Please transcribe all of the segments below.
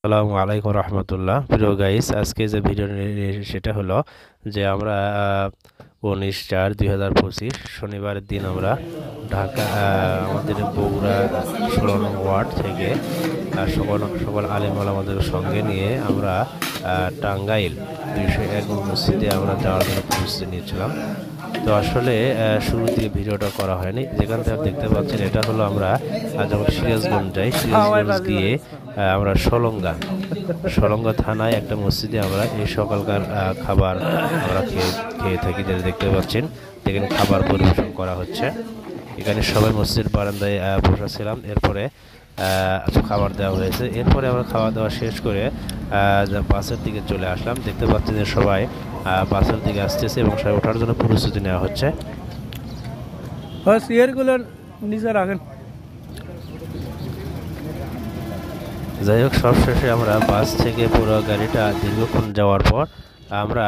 আসসালামু আলাইকুম রহমতুল্লাহ। প্রিয় গাইস, আজকে যে ভিডিও সেটা হলো যে আমরা 19/4/2025 শনিবারের দিন আমরা ঢাকা আমাদের বগুড়া 16 নং ওয়ার্ড থেকে সকল সকল আলেম ওলামাদের সঙ্গে নিয়ে আমরা টাঙ্গাইল 201 মসজিদে আমরা যাওয়ার জন্য প্রস্তুতি নিয়েছিলাম। তো আসলে শুরুর দিকে ভিডিওটা করা হয়নি। যেখান থেকে দেখতে পাচ্ছেন এটা হলো আমরা যখন সিরাজগঞ্জ যাই, সিরাজগঞ্জ গিয়ে আমরা সলঙ্গা থানায় একটা মসজিদে আমরা এই সকালকার খাবার আমরা খেয়ে থাকি। যেটা দেখতে পাচ্ছেন, এখানে খাবার পরিবেশন করা হচ্ছে। এখানে সবাই মসজিদ বারান্দায় বসেছিলাম। এরপরে খাবার দেওয়া হয়েছে। এরপরে আমরা খাওয়া দাওয়া শেষ করে বাসের দিকে চলে আসলাম। দেখতে পাচ্ছেন যে সবাই বাসের দিকে আসতেছে এবং সবাই ওঠার জন্য প্রস্তুতি নেওয়া হচ্ছে। যাই হোক, সবশেষে আমরা বাস থেকে পুরো গাড়িটা দীর্ঘক্ষণ যাওয়ার পর আমরা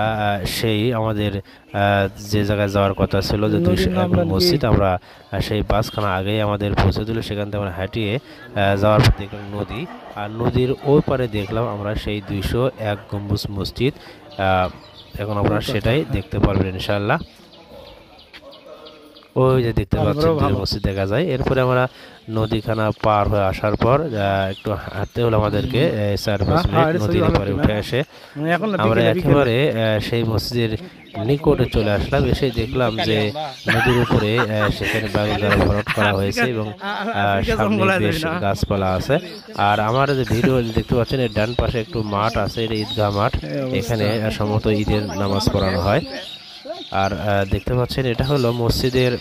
সেই আমাদের যে জায়গায় যাওয়ার কথা ছিল, যে 201 মসজিদ, আমরা সেই বাসখানা আগেই আমাদের পৌঁছে দিল। সেখান থেকে আমরা হাঁটিয়ে যাওয়ার পর দেখলাম নদী, আর নদীর ওই পারে দেখলাম আমরা সেই 201 গম্বুজ মসজিদ। এখন আপনারা সেটাই দেখতে পারবেন ইনশাআল্লাহ। ওই যে দেখতে পাচ্ছেন দুই মসজিদ দেখা যায়। এরপরে আমরা নদীখানা পার হয়ে আসার পর একটু হাঁটতে হলো আমাদেরকে 4-5 মিনিট। নদীর পারে উঠে এসে আমরা একেবারে সেই মসজিদের নিকটে চলে আসলাম। এসে দেখলাম যে নদীর উপরে সেখানে বালু দ্বারা ভরাট করা হয়েছে এবং সামনে বেশ গাছপালা আছে। আর আমার যে ভিডিও দেখতে পাচ্ছেন, এর ডান পাশে একটু মাঠ আছে, এটা ঈদগাহ মাঠ। এখানে সম্ভবত ঈদের নামাজ পড়ানো হয়। আর দেখতে পাচ্ছেন এটা হলো মসজিদের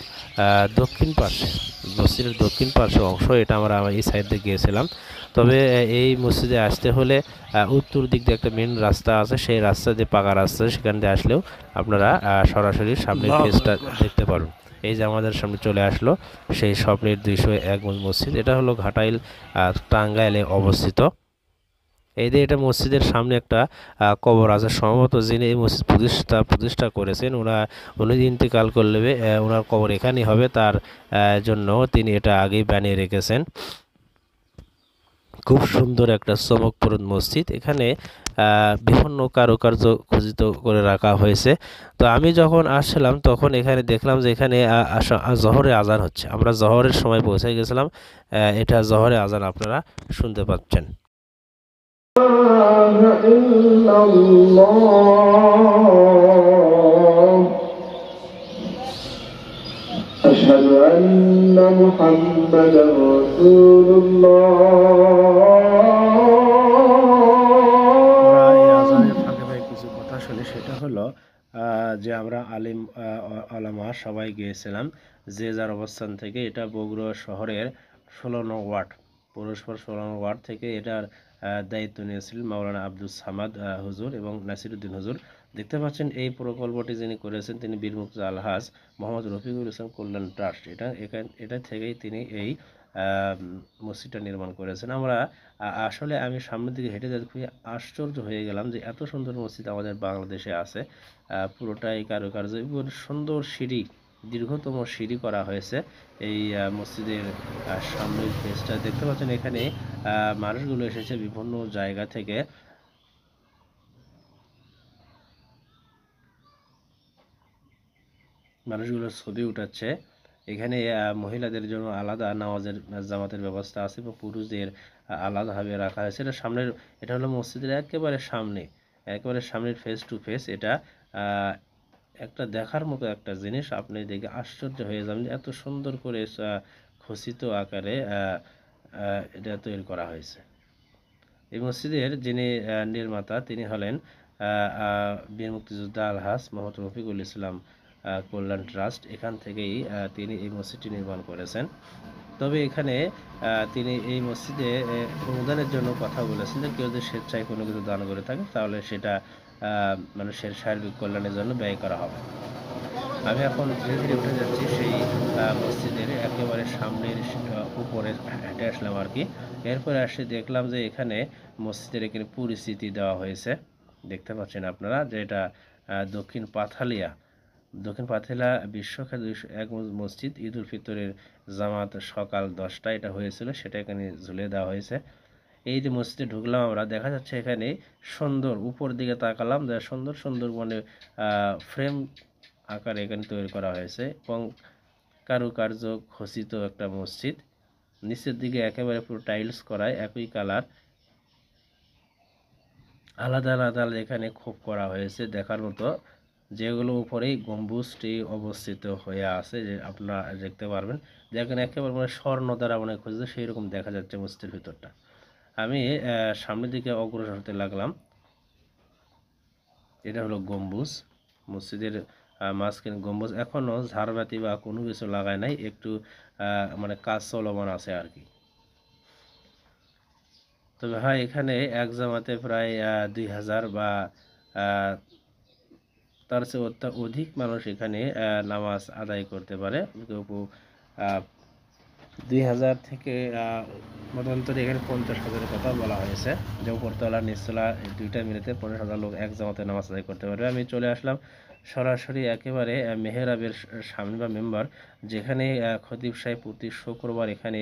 দক্ষিণ পাশে অংশ। এটা আমরা এই সাইড দিয়ে গিয়েছিলাম। তবে এই মসজিদে আসতে হলে উত্তর দিক দিয়ে একটা মেন রাস্তা আছে, সেই রাস্তা দিয়ে পাকা রাস্তা, সেখান দিয়ে আসলেও আপনারা সরাসরি সামনের ফেসটা দেখতে পারুন। এই যে আমাদের সামনে চলে আসলো সেই স্বপ্নের 201 মসজিদ। এটা হলো ঘাটাইল টাঙ্গাইলে অবস্থিত। এই যে এটা মসজিদের সামনে একটা কবর আছে। সম্ভবত যিনি এই মসজিদ প্রতিষ্ঠা করেছেন, উনি ইন্তেকাল করলে ওনার কবর এখানেই হবে। তার জন্য তিনি এটা আগেই বানিয়ে রেখেছেন। খুব সুন্দর একটা চমকপ্রদ মসজিদ। এখানে বিভিন্ন কারুকার্য খচিত করে রাখা হয়েছে। তো আমি যখন আসছিলাম তখন এখানে দেখলাম যে এখানে জহরে আজান হচ্ছে। আমরা জহরের সময় পৌঁছে গেছিলাম। এটা জহরে আজান আপনারা শুনতে পাচ্ছেন। إلا الله أشهد أن محمدا رسول সেটা হলো যে আমরা আলিম আলামা সবাই গিয়েছিলাম যে যার অবস্থান থেকে। এটা বগুড়া শহরের 16 নং ওয়ার্ড, পৌরসভার 16 নং ওয়ার্ড থেকে এটার দায়িত্ব নিয়েছিলেন মাওলানা আব্দুল সামাদ হুজুর এবং নাসিরউদ্দিন হুজুর। দেখতে পাচ্ছেন এই প্রকল্পটি যিনি করেছেন তিনি বীর মুক্তিযোদ্ধা আলহাজ মোহাম্মদ রফিকুল ইসলাম কল্যাণ ট্রাস্ট। এটা থেকেই তিনি এই মসজিদটা নির্মাণ করেছেন। আমরা আসলে আমি সামনের দিকে হেঁটে যেতে খুবই আশ্চর্য হয়ে গেলাম যে এত সুন্দর মসজিদ আমাদের বাংলাদেশে আছে। পুরোটাই কারুকার্য, সুন্দর সিঁড়ি, দীর্ঘতম সিঁড়ি করা হয়েছে এই মসজিদের সামনের ফেসটা দেখতে পাচ্ছেন। এখানে মানুষগুলো এসেছে বিভিন্ন জায়গা থেকে। মানুষগুলো ছবি উঠাচ্ছে। এখানে মহিলাদের জন্য আলাদা নামাজের জামাতের ব্যবস্থা আছে এবং পুরুষদের আলাদাভাবে রাখা হয়েছে। এটা হলো মসজিদের একেবারে সামনের ফেস টু ফেস। এটা একটা দেখার মতো একটা জিনিস। আপনি দেখে আশ্চর্য হয়ে যাবেন এত সুন্দর করে খচিত আকারে এটা তৈরি করা হয়েছে। এই মসজিদের যিনি নির্মাতা তিনি হলেন বীর মুক্তিযোদ্ধা আলহাজ মোহাম্মদ রফিকুল ইসলাম কল্যাণ ট্রাস্ট। এখান থেকেই তিনি এই মসজিদটি নির্মাণ করেছেন। তবে এখানে তিনি এই মসজিদে অনুদানের জন্য কথা বলেছেন যে কেউ যদি স্বেচ্ছায় কোনো কিছু দান করে থাকে তাহলে সেটা মানুষের সার্বিক কল্যাণের জন্য ব্যয় করা হবে। আমি এখন ধীরে ধীরে উঠে যাচ্ছি সেই মসজিদের একেবারে সামনের উপরে হেঁটে আসলাম আর কি। এরপরে আসে দেখলাম যে এখানে মসজিদের এখানে পরিচিতি দেওয়া হয়েছে। দেখতে পাচ্ছেন আপনারা যে এটা দক্ষিণ পাথালা বিশ্বখ্যাত 201 মসজিদ। ঈদ উল ফিতরের জামাত সকাল 10টায় এটা হয়েছিল, সেটা এখানে ঝুলে দেওয়া হয়েছে। এই যে মসজিদে ঢুকলাম আমরা, দেখা যাচ্ছে এখানে সুন্দর, উপর দিকে তাকালাম সুন্দর সুন্দর মানে ফ্রেম আকারে এখানে তৈরি করা হয়েছে এবং কারুকার্য খচিত একটা মসজিদ। নিচের দিকে একেবারে পুরো টাইলস করায় একই কালার, আলাদা আলাদা এখানে খোপ করা হয়েছে দেখার মতো, যেগুলো উপরেই গম্বুজটি অবস্থিত হয়ে আছে, যে আপনারা দেখতে পারবেন। দেখেন একেবারে মানে স্বর্ণ দ্বারা মনে খুঁজছে সেই রকম দেখা যাচ্ছে মসজিদের ভিতরটা। আমি সামনের দিকে অগ্রসর হতে লাগলাম। এটা হলো গম্বুজ, মসজিদের মাঝখানে গম্বুজ, এখনও ঝাড়বাতি বা কোনো কিছু লাগায় নাই, একটু মানে কাজ চলমান আছে আর কি। তবে হ্যাঁ, এখানে এক জামাতে প্রায় 2000 বা তার চেয়ে অধিক মানুষ এখানে নামাজ আদায় করতে পারে। কেউ 2000 থেকে মতান্তরে এখানে 50,000-এর কথা বলা হয়েছে, যে উপরতলা নিচতলা দুইটা মিলেতে 50,000 লোক এক জামাতে নামাজ আদায় করতে পারবে। আমি চলে আসলাম সরাসরি একেবারে মেহরাবের সামনে বা মেম্বার, যেখানে খতিব সাহেব প্রতি শুক্রবার এখানে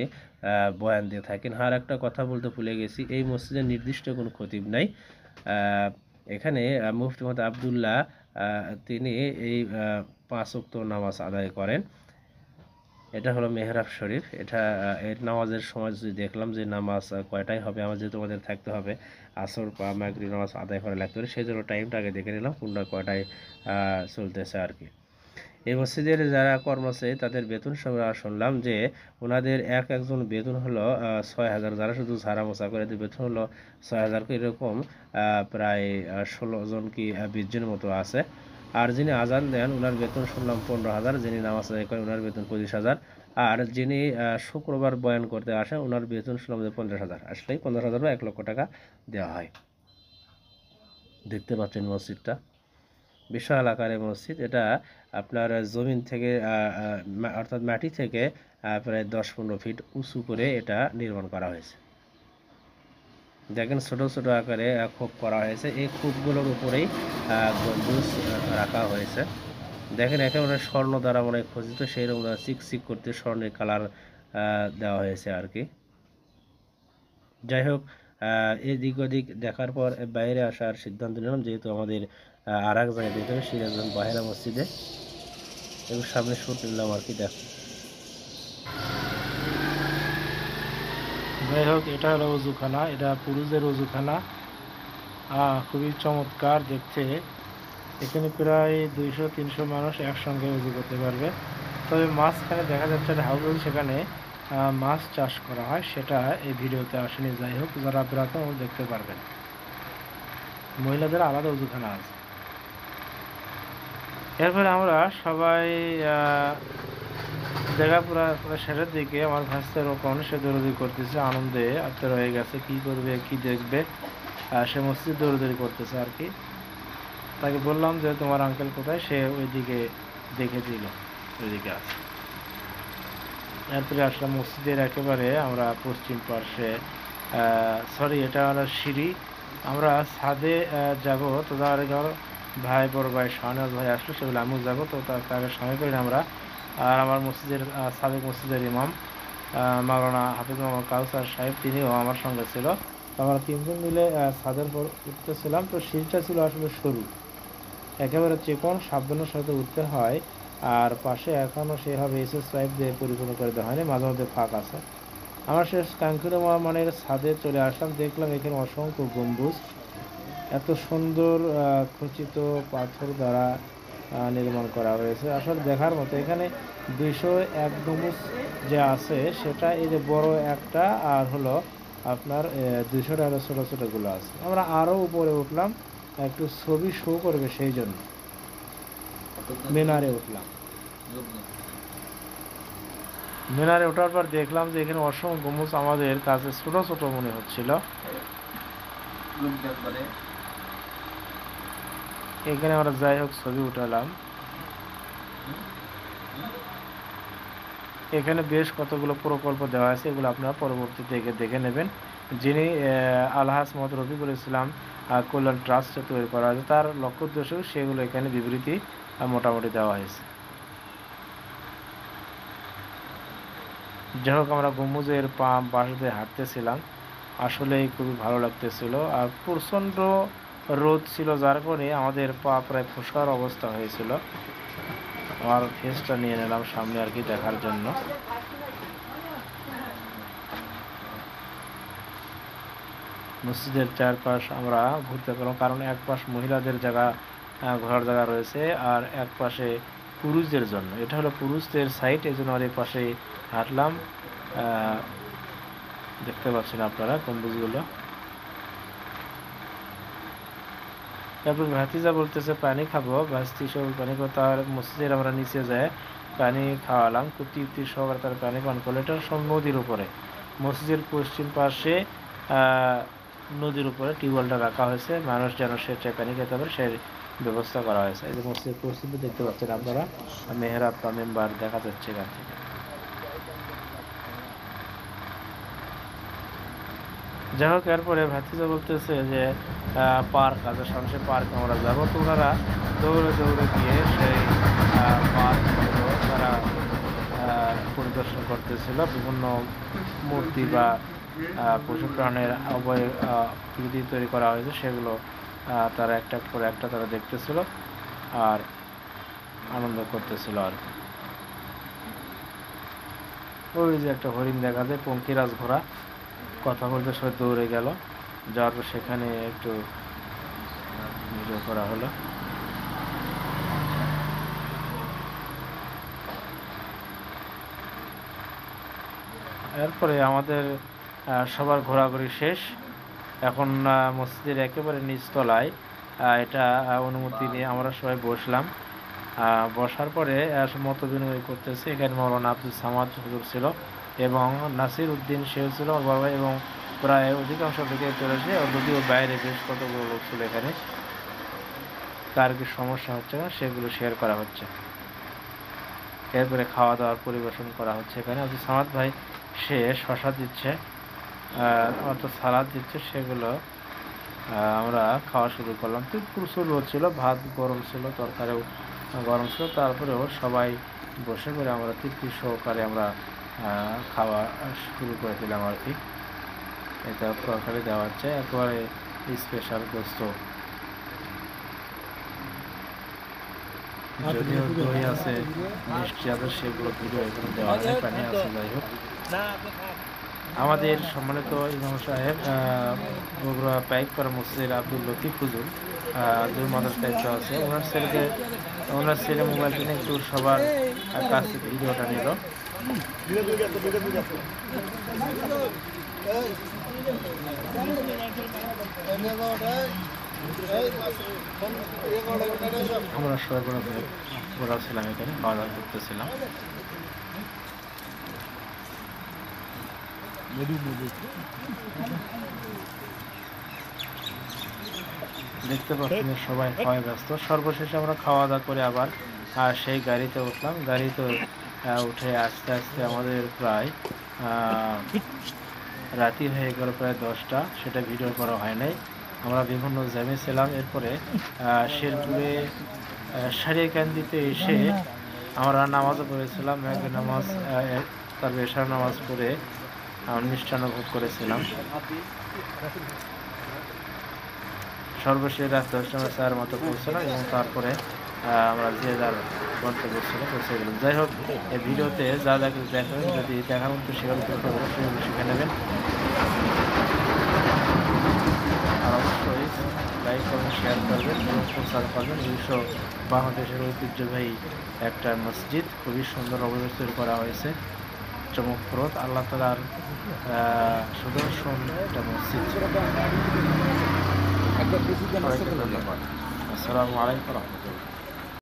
বয়ান দিয়ে থাকেন। আর একটা কথা বলতে ভুলে গেছি, এই মসজিদের নির্দিষ্ট কোনো খতিব নাই। এখানে মুফতি মোহাম্মদ আবদুল্লাহ তিনি এই 5 ওয়াক্ত নামাজ আদায় করেন। এটা হলো মেহরাব শরীফ। এটা এর নামাজের সময় যদি দেখলাম যে নামাজ কয়টায় হবে, আমার যেহেতু আমাদের থাকতে হবে আসর বা মাগরিব নামাজ আদায় করা লাগতে পারে, সেই জন্য টাইমটা আগে দেখে নিলাম কোনটা কয়টায় চলতেছে আর কি। এই মসজিদের যারা কর্মচারী তাদের বেতন সংগ্রহ শুনলাম যে ওনাদের একজন বেতন হলো 6,000, যারা শুধু ঝাড়া মোছা করে এদের বেতন হলো 6,000, এরকম প্রায় 16 জন কি 20 জনের মতো আছে। আর যিনি আজান দেন ওনার বেতন শুনলাম 15,000, যিনি নামাজ আদায় করেন ওনার বেতন 25,000, আর যিনি শুক্রবার বয়ান করতে আসেন ওনার বেতন শুনলাম যে 50,000। আসলেই 50,000 বা 1 লক্ষ টাকা দেওয়া হয়। দেখতে পাচ্ছেন মসজিদটা বিশাল আকারের মসজিদ। এটা আপনার জমিন থেকে অর্থাৎ মাটি থেকে প্রায় 10-15 ফিট উঁচু করে এটা নির্মাণ করা হয়েছে। দেখেন ছোট ছোট আকারে খোপ করা হয়েছে, এই খোপগুলোর উপরেই গম্বুজ রাখা হয়েছে। দেখেন একেবারে স্বর্ণ দ্বারা মনে খচিত, সেই রকম চিকচিক করতে স্বর্ণের কালার দেওয়া হয়েছে আর কি। যাই হোক, এদিক ওদিক দেখার পর বাইরে আসার সিদ্ধান্ত নিলাম, যেহেতু আমাদের আর এক জায়গায় যেতে হবে, সিরাজগঞ্জ বাহেরা মসজিদে, এবং সামনে শুট নিলাম আর কি। দেখো, যাই হোক, এটা হলো অজুখানা, এটা পুরুষদের অজুখানা, খুবই চমৎকার দেখতে। এখানে প্রায় 200-300 মানুষ একসঙ্গে উজু করতে পারবে। তবে মাঝখানে দেখা যাচ্ছে একটা হাউস, সেখানে মাছ চাষ করা হয়, সেটা এই ভিডিওতে আসেনি। যাই হোক, যারা বেড়াতে দেখতে পারবেন। মহিলাদের আলাদা উজুখানা আছে। এরপরে আমরা সবাই দেখা পুরা শেষের দিকে আমার ভাস্তের ওখান সে দৌড়দৌড়ি করতেছে, আনন্দে আত্মা রয়ে গেছে, কি করবে কি দেখবে, সে মসজিদ দৌড়দৌড়ি করতেছে আর কি। তাকে বললাম যে তোমার আঙ্কেল কোথায়, সে ওইদিকে দেখেছিল, ওইদিকে আছে। এরপরে আসলাম মসজিদের একেবারে আমরা পশ্চিম পার্শ্বে, সরি এটা আমরা সিঁড়ি, আমরা ছাদে যাব। তো তার ভাই বড় ভাই শাহনাজ ভাই আসলো, সেগুলো আমিও যাবো, তো তাকে সময় করি আমরা। আর আমার মসজিদের সাবেক মসজিদের ইমাম মাওলানা হাফিজ মোহাম্মদ কাউসার সাহেব, তিনিও আমার সঙ্গে ছিল। তো আমরা 3 জন মিলে ছাদের উপর উঠতেছিলাম। তো সিঁড়িটা ছিল আসলে সরু, একেবারে চিকন, সাবধানের সাথে উঠতে হয়। আর পাশে এখনও সেভাবে এসএস পাইপ দিয়ে পরিপূর্ণ করে দেওয়া হয়নি, মাঝে মধ্যে ফাঁক আছে। আমরা শেষ কাঙ্ক্ষিত মানের ছাদে চলে আসলাম, দেখলাম এখানে অসংখ্য গম্বুজ, এত সুন্দর খচিত পাথর দ্বারা নির্মাণ করা হয়েছে, আসলে দেখার মতো। এখানে 201 গম্বুজ যে আছে সেটা এই যে বড় একটা, আর হলো আপনার 200টা ছোটো ছোটোগুলো আছে। আমরা আরও উপরে উঠলাম, একটু ছবি শো করবে সেই জন্য মিনারে উঠলাম। মিনারে ওঠার পর দেখলাম যে এখানে অসংখ্য গম্বুজ আমাদের কাছে ছোট ছোট মনে হচ্ছিল। এখানে আমরা যাই হোক ছবি উঠালাম। এখানে বেশ কতগুলো প্রকল্প দেওয়া আছে, এগুলো আপনারা পরবর্তীতে দেখে নেবেন। যিনি আলহাজ মোহাম্মদ রফিকুল ইসলাম কল্যাণ ট্রাস্ট তৈরি করা হয়েছে, তার লক্ষ্য উদ্দেশ্য সেগুলো এখানে বিবৃতি মোটামুটি দেওয়া হয়েছে। যাই হোক, আমরা গম্বুজের পাশ দিয়ে হাঁটতেছিলাম, আসলেই খুবই ভালো লাগতেছিল। আর প্রচণ্ড রোদ ছিল, যার কারণে আমাদের পা প্রায় ফোস্কার অবস্থা হয়েছিল। আমার ফেসটা নিয়ে নিলাম সামনে আর কি দেখার জন্য। মসজিদের চারপাশ আমরা ঘুরতে পেলাম, কারণ এক পাশ মহিলাদের জায়গা, ঘোরার জায়গা রয়েছে, আর এক পাশে পুরুষদের জন্য। এটা হলো পুরুষদের সাইড, এই জন্য এই পাশে হাঁটলাম। দেখতে পাচ্ছেন আপনারা গম্বুজগুলো। তারপর ভাতিজা বলতেছে পানি খাবো, ভাস্তি সব পানি খাবো। তার মসজিদের আমরা নিচে যাই, পানি খাওয়ালাম, তৃপ্তি সহকারে তার পানি পান করলো। এটা সব নদীর উপরে, মসজিদের পশ্চিম পাশে নদীর উপরে টিউবওয়েলটা রাখা হয়েছে, মানুষ যেন স্বেচ্ছায় পানি খেতে পারে সেই ব্যবস্থা করা হয়েছে। এই যে মসজিদের পশ্চিম দেখতে পাচ্ছেন আপনারা, মেহরাব বা মেম্বার দেখা যাচ্ছে এখান থেকে। যাই হোক, এরপরে ভাতিজা বলতেছে যে পার্ক আছে, সামনে পার্ক আমরা যাবো। তো ওনারা দৌড়ে দৌড়ে গিয়ে সেই পার্কগুলো তারা পরিদর্শন করতেছিল। বিভিন্ন মূর্তি বা পশু প্রাণের অবয়ব তৈরি করা হয়েছে, সেগুলো তারা একটা পরে একটা তারা দেখতেছিল আর আনন্দ করতেছিল আর কি। ওই যে একটা হরিণ দেখা যায়, পঙ্কিরাজ ঘোড়া, কথা বলতে সবাই দৌড়ে গেল, যাওয়ার পর সেখানে একটু ভিডিও করা হলো। এরপরে আমাদের সবার ঘোরাঘুরি শেষ। এখন মসজিদের একেবারে নিচতলায় এটা অনুমতি নিয়ে আমরা সবাই বসলাম। বসার পরে মত বিনিময় করতেছে। এখানে মৌলানা আব্দুল সামাদ হুজুর ছিল এবং নাসির উদ্দিন সেও ছিল বড় ভাই, এবং প্রায় অধিকাংশ দিকে চলেছে, যদিও বাইরে বেশ কতগুলো লোক ছিল এখানে। কার কি সমস্যা হচ্ছে না সেগুলো শেয়ার করা হচ্ছে। এরপরে খাওয়া দাওয়ার পরিবেশন করা হচ্ছে এখানে। আব্দুল সামাদ ভাই সে শশা দিচ্ছে, অর্থাৎ সালাদ দিচ্ছে, সেগুলো আমরা খাওয়া শুরু করলাম। তো প্রচুর রোদ ছিল, ভাত গরম ছিল, তরকারিও গরম ছিল, তারপরেও সবাই বসে করে আমরা তৃপ্তি সহকারে আমরা খাওয়া শুরু করে দিলাম আর কি। এটা তরকারি দেওয়া হচ্ছে, একেবারে স্পেশাল গোস্ত, যদিও দই আছে, মিষ্টি আছে, সেগুলো ভিডিও এখানে দেওয়া হয়, পানি আছে। যাই হোক, আমাদের সম্মানিত ইমাম সাহেব বগুড়া পাইকপাড়া মসজিদের আব্দুল লতিফ হুজুর দুই মাদ্রাস দায়িত্ব আছে, ওনার ছেলে মোবাইল কিনে একটু সবার কাছ থেকে ভিডিওটা নিল। আমরা সবাই ঘোরা ছিলাম, এখানে খাওয়া দাওয়া করতেছিলাম। দেখতে পাচ্ছেন সবাই খাওয়ায় ব্যস্ত। সর্বশেষে আমরা খাওয়া দাওয়া করে আবার সেই গাড়িতে উঠলাম। গাড়িতে উঠে আস্তে আস্তে আমাদের প্রায় রাতি হয়ে গেল, প্রায় 10টা। সেটা ভিডিও করা হয় নাই, আমরা বিভিন্ন জ্যামে ছিলাম। এরপরে শেরপুরে সারিয়াকান্দিতে এসে আমরা নামাজও পড়েছিলাম, মাগরিব নামাজ, তার এশার নামাজ পড়ে মিষ্টান্ন ভোগ করেছিলাম। সর্বশেষ রাত 10টা 4 মতো পৌঁছলাম এবং তারপরে আমরা যে যার গন্তব্য ছিল পৌঁছে গেলাম। যাই হোক, এই ভিডিওতে যা যা কিছু দেখাবেন, যদি দেখার মতো সেগুলো শিখে নেবেন। আর অবশ্যই লাইক করবেন, শেয়ার করবেন এবং প্রচার করবেন। বাংলাদেশের ঐতিহ্যবাহী একটা মসজিদ, খুবই সুন্দর অবস্থা তৈরি করা হয়েছে, চমকপ্রদ, আল্লাহ তাআলার সুদর্শন একটা মসজিদ। ধন্যবাদ। আসসালামু আলাইকুম ওয়া রাহমাতুল্লাহ।